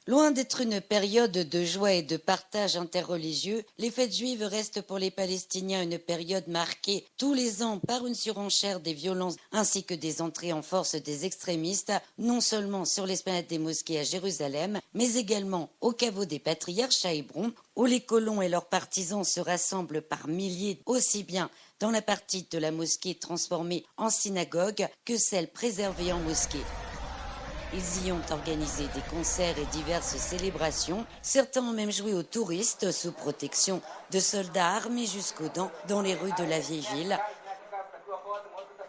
Loin d'être une période de joie et de partage interreligieux, les fêtes juives restent pour les Palestiniens une période marquée tous les ans par une surenchère des violences ainsi que des entrées en force des extrémistes, non seulement sur l'esplanade des mosquées à Jérusalem, mais également au caveau des patriarches à Hébron, où les colons et leurs partisans se rassemblent par milliers, aussi bien dans la partie de la mosquée transformée en synagogue que celle préservée en mosquée. Ils y ont organisé des concerts et diverses célébrations. Certains ont même joué aux touristes sous protection de soldats armés jusqu'aux dents dans les rues de la vieille ville.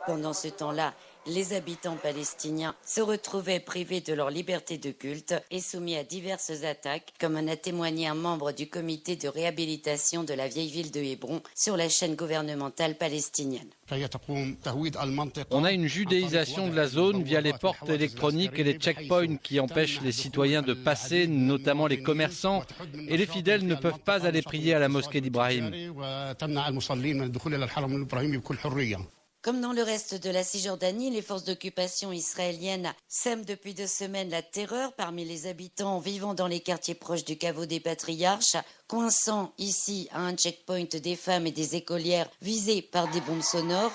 Pendant ce temps-là, les habitants palestiniens se retrouvaient privés de leur liberté de culte et soumis à diverses attaques, comme en a témoigné un membre du comité de réhabilitation de la vieille ville de Hébron sur la chaîne gouvernementale palestinienne. On a une judéisation de la zone via les portes électroniques et les checkpoints qui empêchent les citoyens de passer, notamment les commerçants, et les fidèles ne peuvent pas aller prier à la mosquée d'Ibrahim. Comme dans le reste de la Cisjordanie, les forces d'occupation israéliennes sèment depuis 2 semaines la terreur parmi les habitants vivant dans les quartiers proches du caveau des patriarches, coinçant ici à un checkpoint des femmes et des écolières visées par des bombes sonores,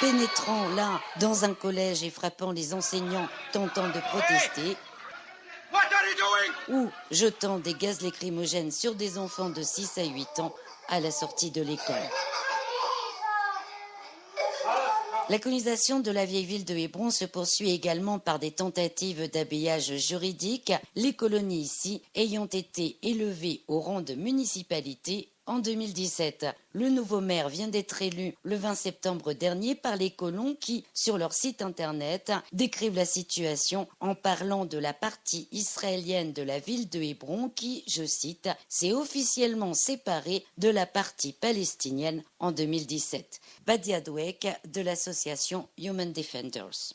pénétrant là dans un collège et frappant les enseignants tentant de protester, ou jetant des gaz lacrymogènes sur des enfants de 6 à 8 ans à la sortie de l'école. La colonisation de la vieille ville de Hébron se poursuit également par des tentatives d'habillage juridique, les colonies ici ayant été élevées au rang de municipalité en 2017. Le nouveau maire vient d'être élu le 20 septembre dernier par les colons qui, sur leur site internet, décrivent la situation en parlant de la partie israélienne de la ville de Hébron qui, je cite, s'est officiellement séparée de la partie palestinienne en 2017. Badia Dweck de l'association Human Defenders.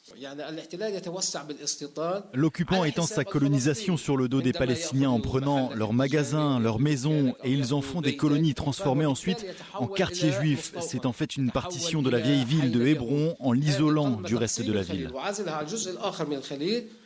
L'occupant étend sa colonisation sur le dos des Palestiniens en prenant leurs magasins, leurs maisons et ils en font des colonies transformées ensuite en quartier juif. C'est en fait une partition de la vieille ville de Hébron en l'isolant du reste de la ville.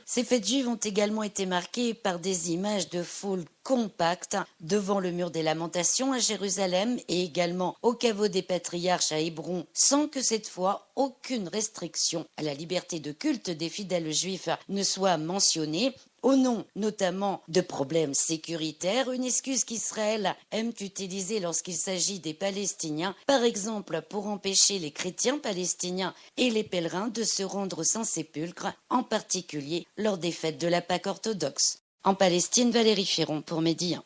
Ces fêtes juives ont également été marquées par des images de foule compactes devant le mur des lamentations à Jérusalem et également au caveau des patriarches à Hébron, sans que cette fois aucune restriction à la liberté de culte des fidèles juifs ne soit mentionnée, au nom notamment de problèmes sécuritaires, une excuse qu'Israël aime utiliser lorsqu'il s'agit des Palestiniens, par exemple pour empêcher les chrétiens palestiniens et les pèlerins de se rendre au Saint-Sépulcre, en particulier lors des fêtes de la Pâque orthodoxe. En Palestine, Valérie Ferron pour Média.